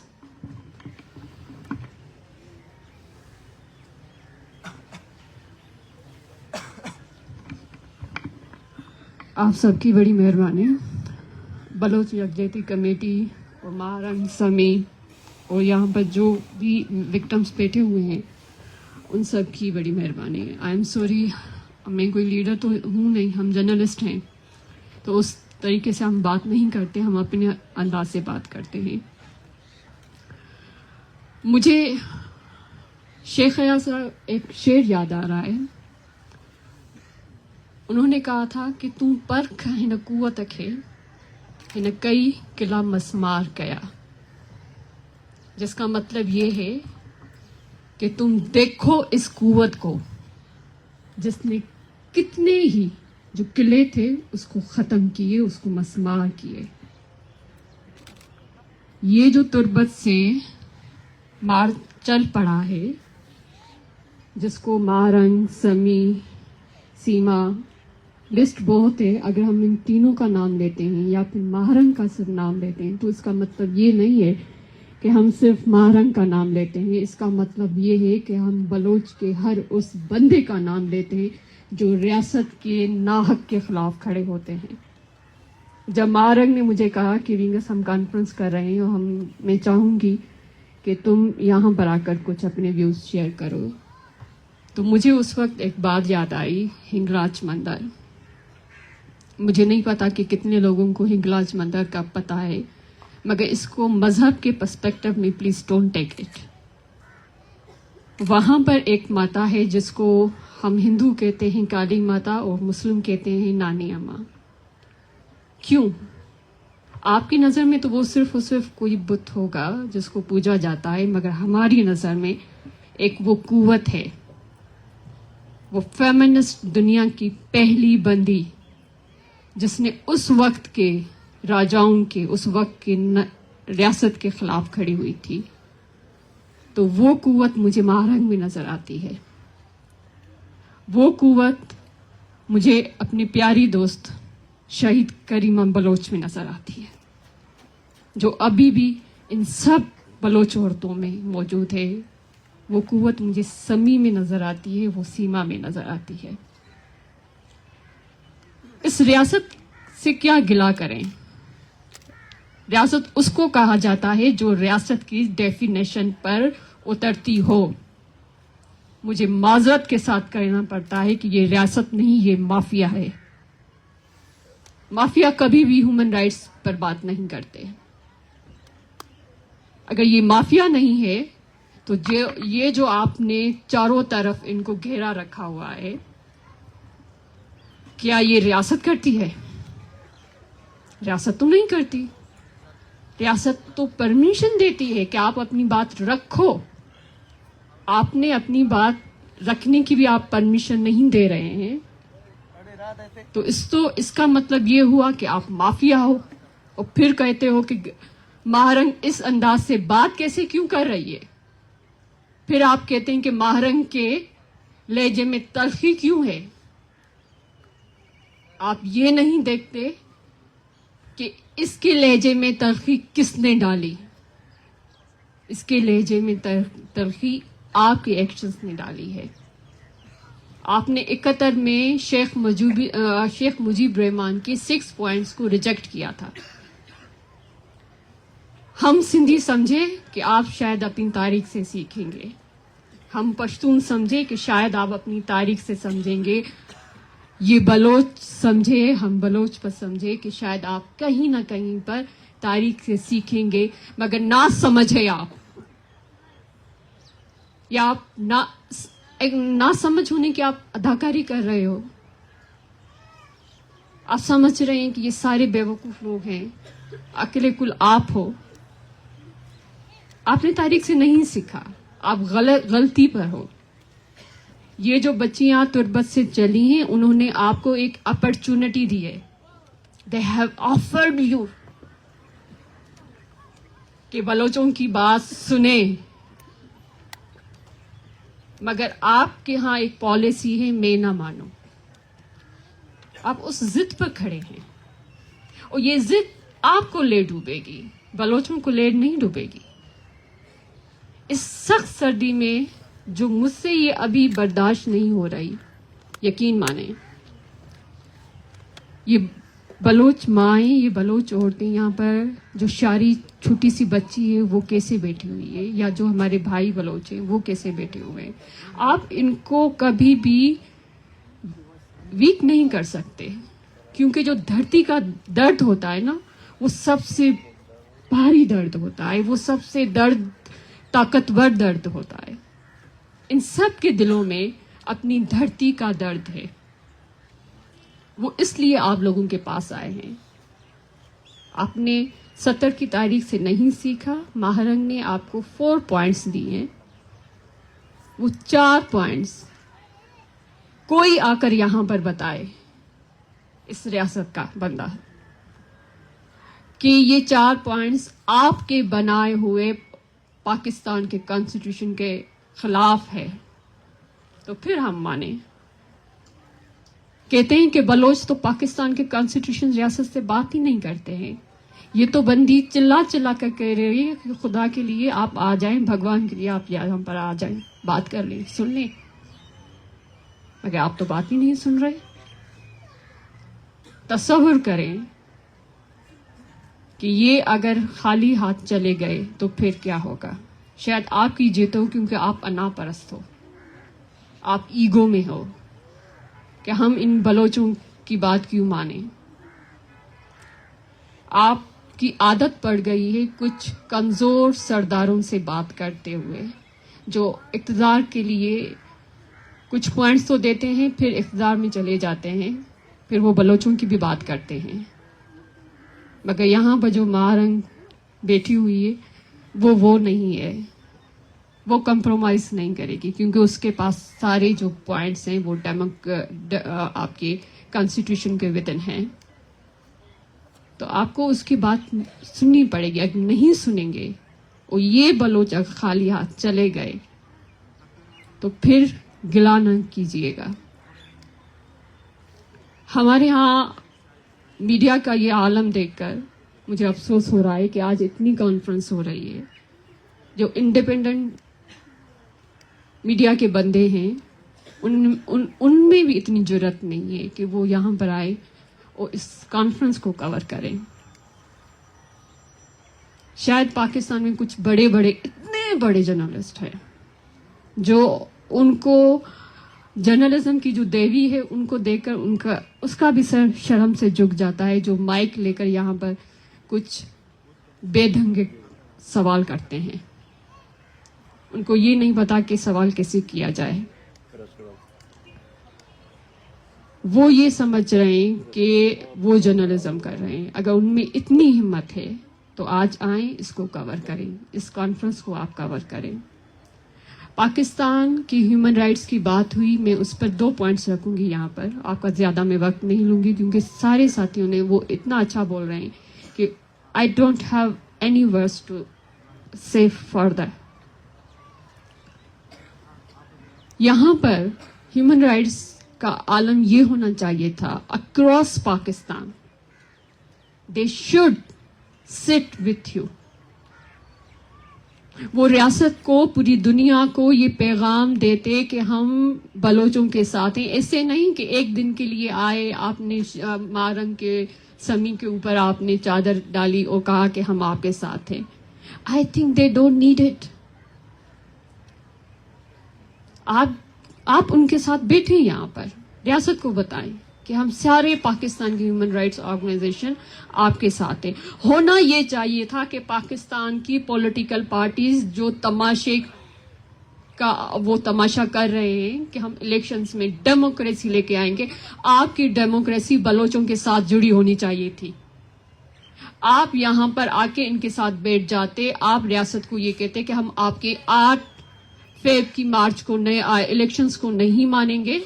آپ سب کی بڑی مہربانی. بلوچ یکجہتی committee اور مہارنگ سمی اور یہاں پر جو بھی وکٹمس بیٹھے ہوئے ہیں ان سب کی بڑی مہربانی. آئی ایم سوری, میں کوئی لیڈر تو ہوں نہیں, ہم جرنلسٹ ہیں تو اس طریقے سے ہم بات نہیں کرتے, ہم اپنے انداز سے بات کرتے ہیں. مجھے شیخ حیا صاحب ایک شعر یاد آ رہا ہے. انہوں نے کہا تھا کہ تم پرکھ ہن قوت کھے ہن کئی قلعہ مسمار کیا, جس کا مطلب یہ ہے کہ تم دیکھو اس قوت کو جس نے کتنے ہی جو قلعے تھے اس کو ختم کیے, اس کو مسمار کیے. یہ جو تربت سے مار چل پڑا ہے, جس کو مارنگ, سمی, سیما, لسٹ بہت ہے. اگر ہم ان تینوں کا نام لیتے ہیں یا پھر مہارنگ کا صرف نام لیتے ہیں تو اس کا مطلب یہ نہیں ہے کہ ہم صرف مہارنگ کا نام لیتے ہیں. اس کا مطلب یہ ہے کہ ہم بلوچ کے ہر اس بندے کا نام لیتے ہیں جو ریاست کے ناحق کے خلاف کھڑے ہوتے ہیں. جب مہارنگ نے مجھے کہا کہ ونگس ہم کانفرنس کر رہے ہیں اور میں چاہوں گی کہ تم یہاں پر آ کر کچھ اپنے ویوز شیئر کرو, تو مجھے اس وقت ایک بات یاد آئی, ہنگلاج مندر. مجھے نہیں پتا کہ کتنے لوگوں کو ہنگلاج مندر کا پتہ ہے, مگر اس کو مذہب کے پرسپیکٹو میں پلیز ڈونٹ ٹیک اٹ. وہاں پر ایک ماتا ہے جس کو ہم ہندو کہتے ہیں کالی ماتا اور مسلم کہتے ہیں نانی اماں. کیوں؟ آپ کی نظر میں تو وہ صرف کوئی بت ہوگا جس کو پوجا جاتا ہے, مگر ہماری نظر میں ایک وہ قوت ہے, وہ فیمنسٹ دنیا کی پہلی بندی جس نے اس وقت کے راجاؤں کے, اس وقت کے ریاست کے خلاف کھڑی ہوئی تھی. تو وہ قوت مجھے مہارنگ میں نظر آتی ہے. وہ قوت مجھے اپنی پیاری دوست شہید کریمہ بلوچ میں نظر آتی ہے, جو ابھی بھی ان سب بلوچ عورتوں میں موجود ہے. وہ قوت مجھے سمی میں نظر آتی ہے, وہ سیما میں نظر آتی ہے. اس ریاست سے کیا گلہ کریں؟ ریاست اس کو کہا جاتا ہے جو ریاست کی ڈیفینیشن پر اترتی ہو. مجھے معذرت کے ساتھ کہنا پڑتا ہے کہ یہ ریاست نہیں, یہ مافیا ہے. مافیا کبھی بھی ہیومن رائٹس پر بات نہیں کرتے. اگر یہ مافیا نہیں ہے تو یہ جو آپ نے چاروں طرف ان کو گھیرا رکھا ہوا ہے, کیا یہ ریاست کرتی ہے؟ ریاست تو نہیں کرتی. ریاست تو پرمیشن دیتی ہے کہ آپ اپنی بات رکھو. آپ نے اپنی بات رکھنے کی بھی آپ پرمیشن نہیں دے رہے ہیں, تو اس کا مطلب یہ ہوا کہ آپ مافیا ہو. اور پھر کہتے ہو کہ مہارنگ اس انداز سے بات کیسے کیوں کر رہی ہے. پھر آپ کہتے ہیں کہ مہارنگ کے لہجے میں تلخی کیوں ہے. آپ یہ نہیں دیکھتے کہ اس کے لہجے میں تلخی کس نے ڈالی. اس کے لہجے میں تلخی آپ کے ایکشنز نے ڈالی ہے. آپ نے 71 میں شیخ مجیب رحمان کی 6 پوائنٹس کو ریجیکٹ کیا تھا. ہم سندھی سمجھے کہ آپ شاید اپنی تاریخ سے سیکھیں گے. ہم پشتون سمجھے کہ شاید آپ اپنی تاریخ سے سمجھیں گے. یہ بلوچ سمجھے, ہم بلوچ پر سمجھے کہ شاید آپ کہیں نہ کہیں پر تاریخ سے سیکھیں گے. مگر نہ سمجھے آپ, یا آپ نہ سمجھ ہونے کی آپ اداکاری کر رہے ہو. آپ سمجھ رہے ہیں کہ یہ سارے بیوقوف لوگ ہیں, اکیلے کل آپ ہو. آپ نے تاریخ سے نہیں سیکھا, آپ غلطی پر ہو. یہ جو بچیاں تربت سے چلی ہیں, انہوں نے آپ کو ایک اپرچونٹی دی ہے. They have offered you کہ بلوچوں کی بات سنیں, مگر آپ کے ہاں ایک پالیسی ہے میں نہ مانوں. آپ اس ضد پر کھڑے ہیں اور یہ ضد آپ کو لے ڈوبے گی, بلوچوں کو لے نہیں ڈوبے گی. اس سخت سردی میں جو مجھ سے یہ ابھی برداشت نہیں ہو رہی, یقین مانیں, یہ بلوچ مائیں, یہ بلوچ عورتیں یہاں پر, جو شاری چھوٹی سی بچی ہے وہ کیسے بیٹھی ہوئی ہے, یا جو ہمارے بھائی بلوچ ہیں وہ کیسے بیٹھے ہوئے ہیں. آپ ان کو کبھی بھی ویک نہیں کر سکتے, کیونکہ جو دھرتی کا درد ہوتا ہے نا, وہ سب سے بھاری درد ہوتا ہے, وہ سب سے طاقتور درد ہوتا ہے. ان سب کے دلوں میں اپنی دھرتی کا درد ہے. وہ اس لیے آپ لوگوں کے پاس آئے ہیں. آپ نے 70 کی تاریخ سے نہیں سیکھا. ماہرنگ نے آپ کو 4 پوائنٹس دیے ہیں. وہ 4 پوائنٹس کوئی آ کر یہاں پر بتائے, اس ریاست کا بندہ, کہ یہ 4 پوائنٹس آپ کے بنائے ہوئے پاکستان کے کانسٹیٹیوشن کے خلاف ہے, تو پھر ہم مانیں. کہتے ہیں کہ بلوچ تو پاکستان کے کانسٹیٹیوشن ریاست سے بات ہی نہیں کرتے ہیں. یہ تو بندی چلا چلا کر کہہ رہی ہے کہ خدا کے لیے آپ آ جائیں, بھگوان کے لیے آپ یہاں پر آ جائیں, بات کر لیں, سن لیں. مگر آپ تو بات ہی نہیں سن رہے. تصور کریں کہ یہ اگر خالی ہاتھ چلے گئے تو پھر کیا ہوگا. شاید آپ کی جیت ہو, کیونکہ آپ انا پرست ہو, آپ ایگو میں ہو کہ ہم ان بلوچوں کی بات کیوں مانیں. آپ کی عادت پڑ گئی ہے کچھ کمزور سرداروں سے بات کرتے ہوئے, جو اقتدار کے لیے کچھ پوائنٹس تو دیتے ہیں, پھر اقتدار میں چلے جاتے ہیں, پھر وہ بلوچوں کی بھی بات کرتے ہیں. مگر یہاں پر جو مارنگ بیٹھی ہوئی ہے وہ نہیں ہے, وہ کمپرومائز نہیں کرے گی, کیونکہ اس کے پاس سارے جو پوائنٹس ہیں وہ آپ کے کانسٹیٹیوشن کے ودن ہیں. تو آپ کو اس کی بات سننی پڑے گی. اگر نہیں سنیں گے اور یہ بلوچ اگر خالی ہاتھ چلے گئے تو پھر گلا نہ کیجیے گا. ہمارے ہاں میڈیا کا یہ عالم دیکھ کر مجھے افسوس ہو رہا ہے کہ آج اتنی کانفرنس ہو رہی ہے. جو انڈیپینڈنٹ میڈیا کے بندے ہیں ان میں بھی اتنی جرت نہیں ہے کہ وہ یہاں پر آئے اور اس کانفرنس کو کور کریں. شاید پاکستان میں کچھ اتنے بڑے جرنلسٹ ہیں جو ان کو جرنلزم کی جو دیوی ہے ان کو دیکھ کر اس کا بھی سر شرم سے جھک جاتا ہے, جو مائک لے کر یہاں پر کچھ بے ڈھنگے سوال کرتے ہیں. ان کو یہ نہیں پتا کہ سوال کیسے کیا جائے. وہ یہ سمجھ رہے ہیں کہ وہ جرنلزم کر رہے ہیں. اگر ان میں اتنی ہمت ہے تو آج آئیں, اس کو کور کریں, اس کانفرنس کو آپ کور کریں. پاکستان کی ہیومن رائٹس کی بات ہوئی, میں اس پر 2 پوائنٹس رکھوں گی یہاں پر. آپ کا زیادہ میں وقت نہیں لوں گی کیونکہ سارے ساتھیوں نے وہ اتنا اچھا بول رہے ہیں کہ I don't have any words to say further. یہاں پر ہیومن رائٹس کا عالم یہ ہونا چاہیے تھا across Pakistan. They should sit with you. وہ ریاست کو, پوری دنیا کو یہ پیغام دیتے کہ ہم بلوچوں کے ساتھ ہیں. ایسے نہیں کہ ایک دن کے لیے آئے, آپ نے مارنگ کے سمی کے اوپر آپ نے چادر ڈالی اور کہا کہ ہم آپ کے ساتھ ہیں. I think they don't need it. آپ ان کے ساتھ بیٹھیں یہاں پر, ریاست کو بتائیں کہ ہم سارے پاکستان کی ہیومن رائٹس آرگنائزیشن آپ کے ساتھ ہیں. ہونا یہ چاہیے تھا کہ پاکستان کی پولیٹیکل پارٹیز جو تماشے کا وہ تماشا کر رہے ہیں کہ ہم الیکشنز میں ڈیموکریسی لے کے آئیں گے, آپ کی ڈیموکریسی بلوچوں کے ساتھ جڑی ہونی چاہیے تھی. آپ یہاں پر آ کے ان کے ساتھ بیٹھ جاتے. آپ ریاست کو یہ کہتے کہ ہم آپ کے 8 فیب کی مارچ کو الیکشنز کو نہیں مانیں گے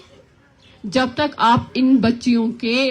جب تک آپ ان بچیوں کے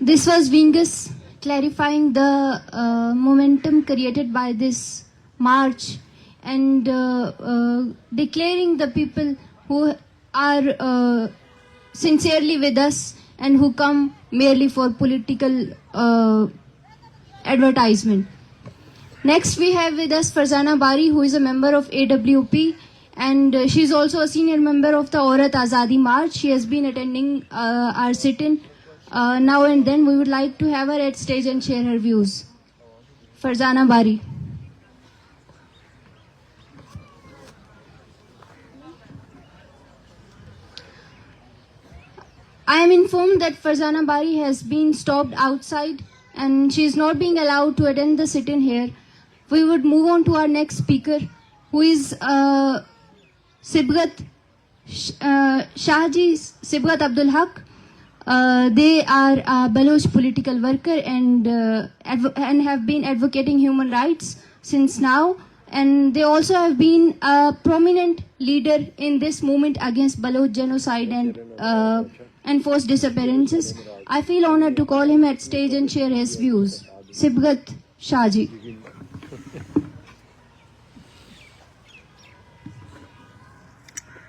This was Vingus clarifying the momentum created by this march and declaring the people who are sincerely with us and who come merely for political advertisement. Next we have with us Farzana Bari, who is a member of AWP, and she is also a senior member of the Aurat Azadi March. She has been attending our sit-in now and then. We would like to have her at stage and share her views. Farzana Bari. I am informed that Farzana Bari has been stopped outside and she is not being allowed to attend the sit-in here. We would move on to our next speaker, who is Sibgat Shahji Sibgat Abdul Haq. They are a Baloch political worker and have been advocating human rights since now, and they also have been a prominent leader in this movement against Baloch genocide and forced disappearances. I feel honored to call him at stage and share his views. Sibgat Shahji.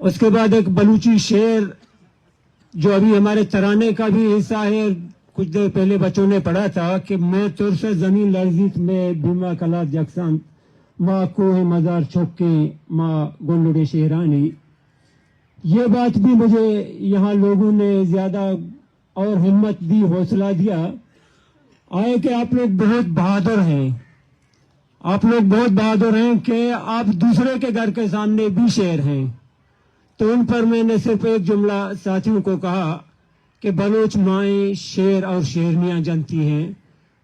اس کے بعد ایک بلوچی شعر جو ابھی ہمارے ترانے کا بھی حصہ ہے، کچھ دیر پہلے بچوں نے پڑھا تھا کہ میں تر سے زمین لرزید میں بیما کلات یکساں ماں کوہ مزار چھپکے ماں گنڈے شہرانی. یہ بات بھی مجھے یہاں لوگوں نے زیادہ اور ہمت دی، حوصلہ دیا آئے کہ آپ لوگ بہت بہادر ہیں، آپ لوگ بہت بہادر ہیں کہ آپ دوسرے کے گھر کے سامنے بھی شیر ہیں. تو ان پر میں نے صرف ایک جملہ ساتھیوں کو کہا کہ بلوچ مائیں شیر اور شیرنیاں جنتی ہیں.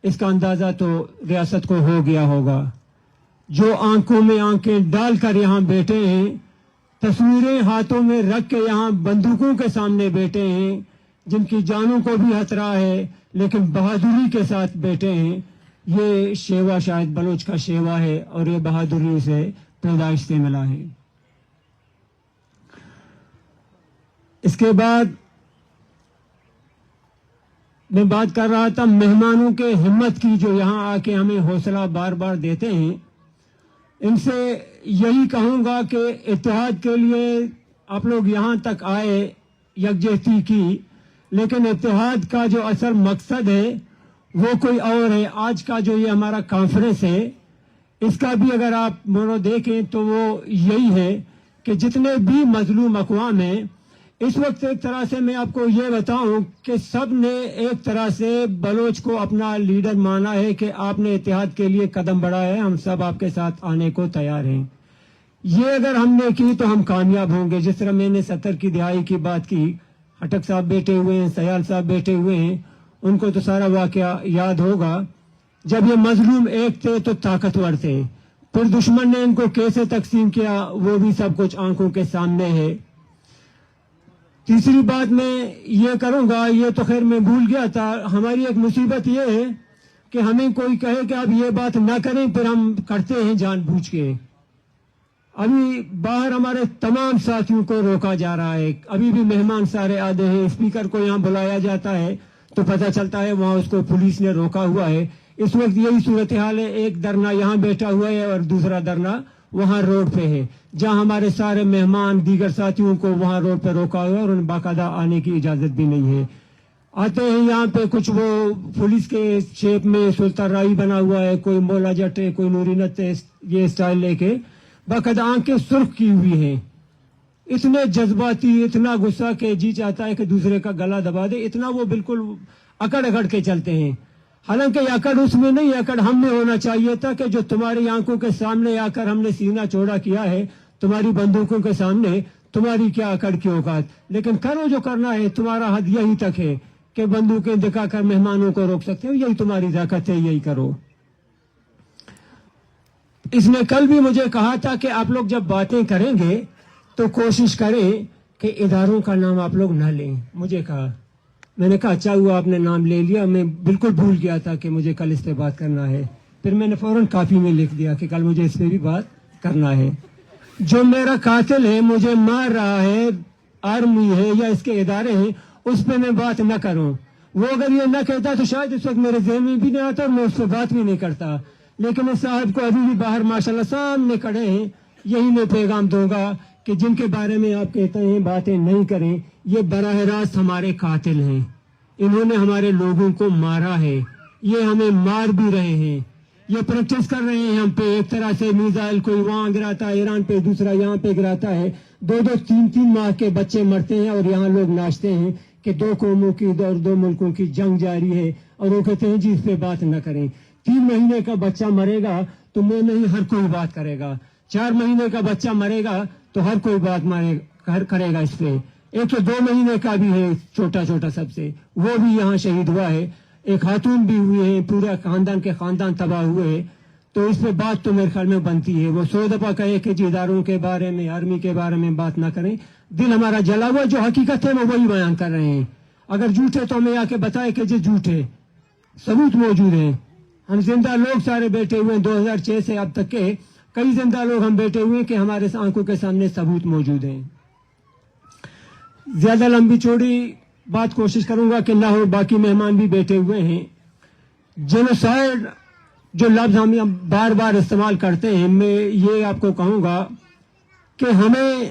اس کا اندازہ تو ریاست کو ہو گیا ہوگا. جو آنکھوں میں آنکھیں ڈال کر یہاں بیٹھے ہیں، تصویریں ہاتھوں میں رکھ کے یہاں بندوقوں کے سامنے بیٹھے ہیں، جن کی جانوں کو بھی خطرہ ہے لیکن بہادری کے ساتھ بیٹھے ہیں، یہ شیوا شاید بلوچ کا شیوا ہے اور یہ بہادری اسے پیدائش سے ملا ہے. اس کے بعد میں بات کر رہا تھا مہمانوں کے ہمت کی، جو یہاں آ کے ہمیں حوصلہ بار بار دیتے ہیں. ان سے یہی کہوں گا کہ اتحاد کے لیے آپ لوگ یہاں تک آئے، یکجہتی کی، لیکن اتحاد کا جو اصل مقصد ہے وہ کوئی اور ہے. آج کا جو یہ ہمارا کانفرنس ہے، اس کا بھی اگر آپ مورو دیکھیں تو وہ یہی ہے کہ جتنے بھی مظلوم اقوام ہیں اس وقت، ایک طرح سے میں آپ کو یہ بتاؤں کہ سب نے ایک طرح سے بلوچ کو اپنا لیڈر مانا ہے کہ آپ نے اتحاد کے لیے قدم بڑھایا ہے، ہم سب آپ کے ساتھ آنے کو تیار ہیں. یہ اگر ہم نے کی تو ہم کامیاب ہوں گے. جس طرح میں نے 70 کی دہائی کی بات کی، ہٹک صاحب بیٹھے ہوئے ہیں، سیال صاحب بیٹھے ہوئے ہیں، ان کو تو سارا واقعہ یاد ہوگا. جب یہ مظلوم ایک تھے تو طاقتور تھے، پھر دشمن نے ان کو کیسے تقسیم کیا وہ بھی سب کچھ آنکھوں کے سامنے ہے. تیسری بات میں یہ کروں گا، یہ تو خیر میں بھول گیا تھا، ہماری ایک مصیبت یہ ہے کہ ہمیں کوئی کہے کہ آپ یہ بات نہ کریں، پھر ہم کرتے ہیں جان بوجھ کے. ابھی باہر ہمارے تمام ساتھیوں کو روکا جا رہا ہے، ابھی بھی مہمان سارے آدھے ہیں، اسپیکر کو یہاں بلایا جاتا ہے تو پتہ چلتا ہے وہاں اس کو پولیس نے روکا ہوا ہے. اس وقت یہی صورتحال ہے، ایک دھرنا یہاں بیٹھا ہوا ہے اور دوسرا دھرنا وہاں روڈ پہ ہے، جہاں ہمارے سارے مہمان دیگر ساتھیوں کو وہاں روڈ پہ روکا ہوا ہے اور ان باقاعدہ آنے کی اجازت بھی نہیں ہے. آتے ہیں یہاں پہ کچھ وہ پولیس کے شیپ میں سلطان رائی بنا ہوا ہے، کوئی مولا جٹ ہے، کوئی نوری نت ہے، یہ اسٹائل لے کے باقاعدہ آنکھیں سرخ کی ہوئی ہیں، اتنے جذباتی، اتنا غصہ کہ جی چاہتا ہے کہ دوسرے کا گلا دبا دے، اتنا وہ بالکل اکڑ اکڑ کے چلتے ہیں. حالانکہ یہ اکڑ اس میں نہیں، اکڑ ہم میں ہونا چاہیے تھا کہ جو تمہاری آنکھوں کے سامنے آ کر ہم نے سینہ چوڑا کیا ہے، تمہاری بندوقوں کے سامنے، تمہاری کیا اکڑ کی اوقات، لیکن کرو جو کرنا ہے. تمہارا حد یہی تک ہے کہ بندوقیں دکھا کر مہمانوں کو روک سکتے ہو، یہی تمہاری طاقت ہے، یہی کرو. اس نے کل بھی مجھے کہا تھا کہ آپ لوگ جب باتیں کریں گے تو کوشش کریں کہ اداروں کا نام آپ لوگ نہ لیں. مجھے کہا، میں نے کہا اچھا ہوا آپ نے نام لے لیا، میں بالکل بھول گیا تھا کہ مجھے کل اس پہ بات کرنا ہے. پھر میں نے فوراً کاپی میں لکھ دیا کہ کل مجھے اس پہ بھی بات کرنا ہے. جو میرا قاتل ہے، مجھے مار رہا ہے، آرمی ہے یا اس کے ادارے ہیں، اس پہ میں بات نہ کروں. وہ اگر یہ نہ کہتا تو شاید اس وقت میرے ذہن میں بھی نہیں آتا اور میں اس پہ بات بھی نہیں کرتا. لیکن اس صاحب کو ابھی بھی باہر ماشاءاللہ سامنے کھڑے ہیں، یہی میں پیغام دوں گا کہ جن کے بارے میں آپ کہتے ہیں باتیں نہیں کریں، یہ براہ راست ہمارے قاتل ہیں. انہوں نے ہمارے لوگوں کو مارا ہے، یہ ہمیں مار بھی رہے ہیں، یہ پریکٹس کر رہے ہیں ہم پہ. ایک طرح سے میزائل کوئی وہاں گراتا ہے ایران پہ، دوسرا یہاں پہ گراتا ہے، 2-3 ماہ کے بچے مرتے ہیں اور یہاں لوگ ناچتے ہیں کہ 2 قوموں کی اور 2 ملکوں کی جنگ جاری ہے اور وہ کہتے ہیں جی اس پہ بات نہ کریں. 3 مہینے کا بچہ مرے گا تو میں نہیں، ہر کوئی بات کرے گا. 4 مہینے کا بچہ مرے گا تو ہر کوئی بات کرے گا اس پہ. ایک تو 2 مہینے کا بھی ہے چھوٹا چھوٹا سب سے، وہ بھی یہاں شہید ہوا ہے. ایک خاتون بھی ہوئے ہیں، پورا خاندان کے خاندان تباہ ہوئے ہیں. تو اس پہ بات تو میرے خیال میں بنتی ہے. وہ 100 دفعہ کہے کہ جی اداروں کے بارے میں، آرمی کے بارے میں بات نہ کریں. دل ہمارا جلا ہوا، جو حقیقت ہے وہ وہی بیان کر رہے ہیں. اگر جھوٹ ہے تو ہمیں آ کے بتائے کہ جی جھوٹ ہے، ثبوت موجود ہیں. ہم زندہ لوگ سارے بیٹھے ہوئے ہیں، 2006 سے اب تک کے کئی زندہ لوگ ہم بیٹھے ہوئے ہیں کہ ہمارے آنکھوں کے سامنے ثبوت موجود ہیں. زیادہ لمبی چوڑی بات کوشش کروں گا کہ نہ ہو، باقی مہمان بھی بیٹھے ہوئے ہیں. جینوسائیڈ جو لفظ ہم بار بار استعمال کرتے ہیں، میں یہ آپ کو کہوں گا کہ ہمیں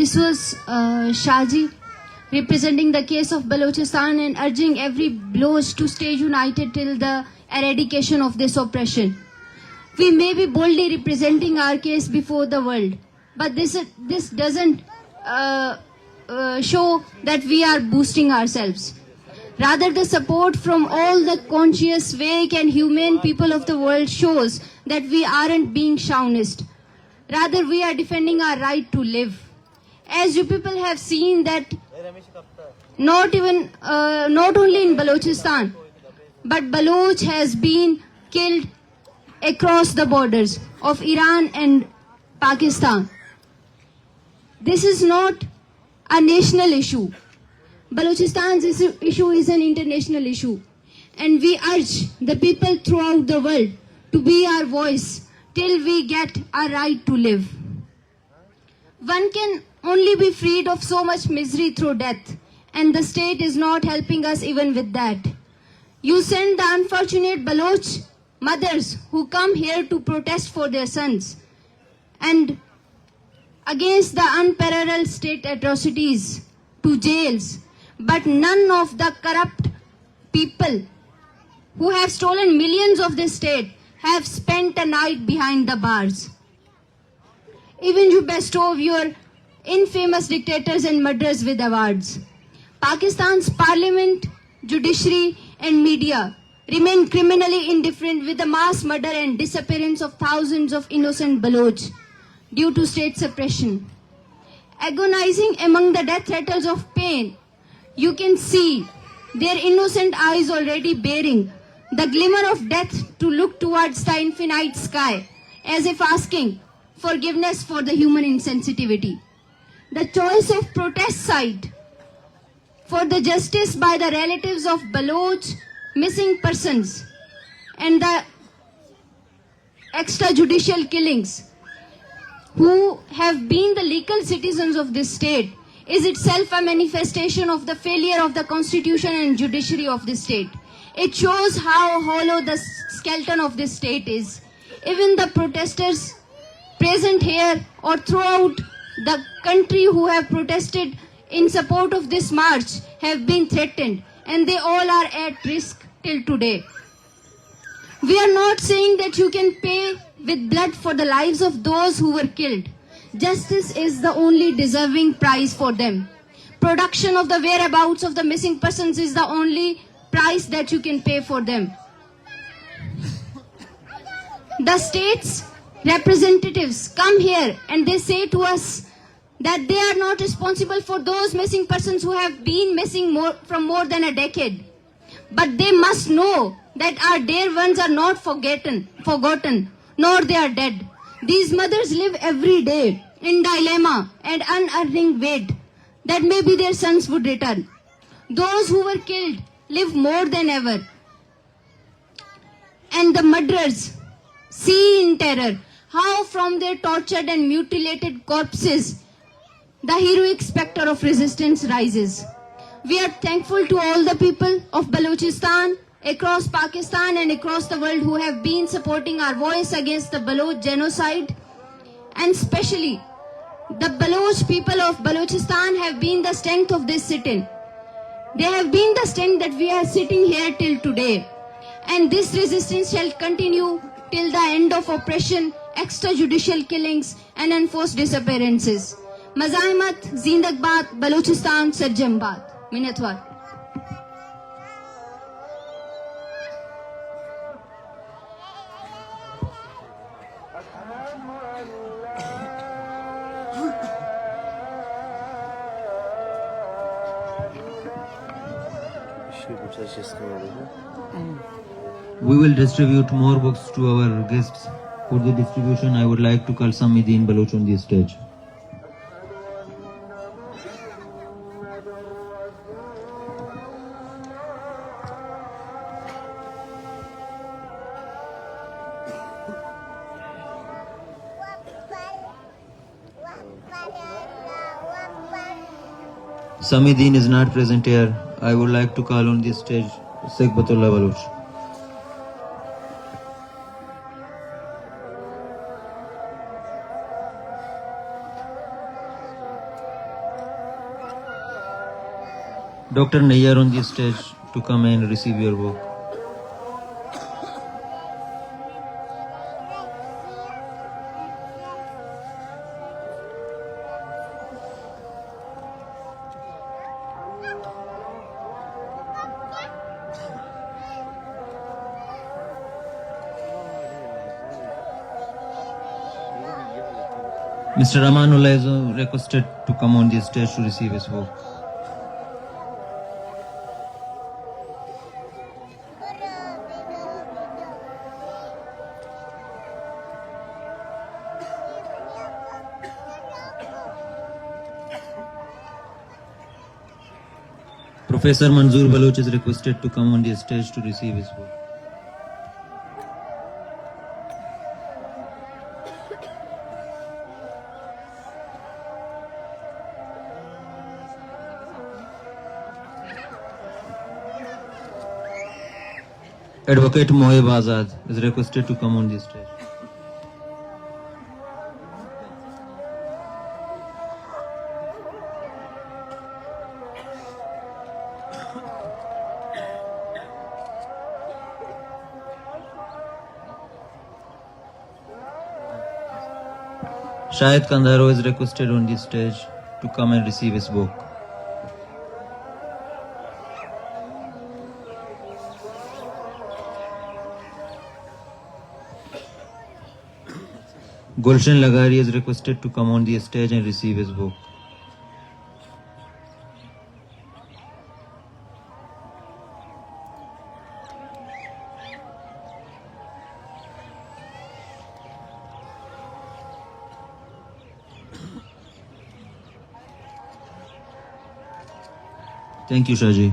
This was Shaji representing the case of Balochistan and urging every Baloch to stay united till the eradication of this oppression. We may be boldly representing our case before the world, but this doesn't show that we are boosting ourselves. Rather, the support from all the conscious, awake and humane people of the world shows that we aren't being chauvinist. Rather, we are defending our right to live. As you people have seen that not only in Balochistan, but Baloch has been killed across the borders of Iran and Pakistan. This is not a national issue. Balochistan's issue is an international issue. And we urge the people throughout the world to be our voice till we get our right to live. One can only be freed of so much misery through death, and the state is not helping us even with that. You send the unfortunate Baloch mothers who come here to protest for their sons and against the unparalleled state atrocities to jails, but none of the corrupt people who have stolen millions of this state have spent a night behind the bars. Even you bestow your infamous dictators and murderers with awards. Pakistan's parliament, judiciary and media remain criminally indifferent with the mass murder and disappearance of thousands of innocent Baloch due to state suppression. Agonizing among the death rattles of pain, you can see their innocent eyes already bearing the glimmer of death to look towards the infinite sky, as if asking forgiveness for the human insensitivity. The choice of protest side for the justice by the relatives of Baloch missing persons and the extrajudicial killings who have been the legal citizens of this state is itself a manifestation of the failure of the constitution and judiciary of this state. It shows how hollow the skeleton of this state is. Even the protesters present here or throughout the country who have protested in support of this march have been threatened, and they all are at risk till today. We are not saying that you can pay with blood for the lives of those who were killed. Justice is the only deserving prize for them. Production of the whereabouts of the missing persons is the only price that you can pay for them. The state's representatives come here and they say to us that they are not responsible for those missing persons who have been missing from more than a decade. But they must know that our dear ones are not forgotten, nor they are dead. These mothers live every day in dilemma and unearning wait that maybe their sons would return. Those who were killed live more than ever. And the murderers see in terror how from their tortured and mutilated corpses the heroic spectre of resistance rises. We are thankful to all the people of Balochistan, across Pakistan and across the world who have been supporting our voice against the Baloch genocide, and especially the Baloch people of Balochistan have been the strength of this sit-in. They have been the strength that we are sitting here till today, and this resistance shall continue till the end of oppression, extrajudicial killings and enforced disappearances. Mazaimat, Zindagbat, Balochistan, Sarjambad. Minatwar. We will distribute more books to our guests. For the distribution, I would like to call Samidin Baloch on the stage. Samidin is not present here. I would like to call on the stage Sheikh Batullah Baloch. Dr. Nayyar on the stage to come and receive your book. Mr. Ramanullah is requested to come on the stage to receive his book. Professor Manzoor Baloch is requested to come on the stage to receive his book. Advocate Mohib Azad is requested to come on the stage. Shahid Kandharo is requested on the stage to come and receive his book. Gulshan Lagari is requested to come on the stage and receive his book. Thank you, Shaji.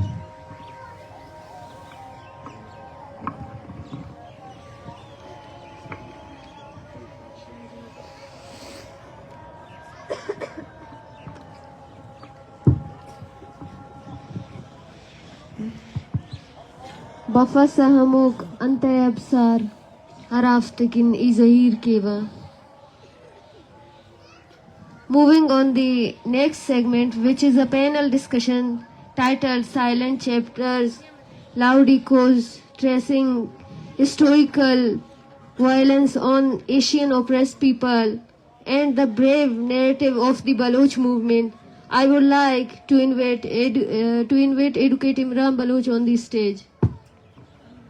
بفصحمك أنت أبصار عرفتك إزهير كيوا. Moving on the next segment, which is a panel discussion titled Silent Chapters, Loud Echoes, Tracing Historical Violence on Asian Oppressed People and the Brave Narrative of the Baloch Movement. I would like to invite Educate Imran Baloch on the stage.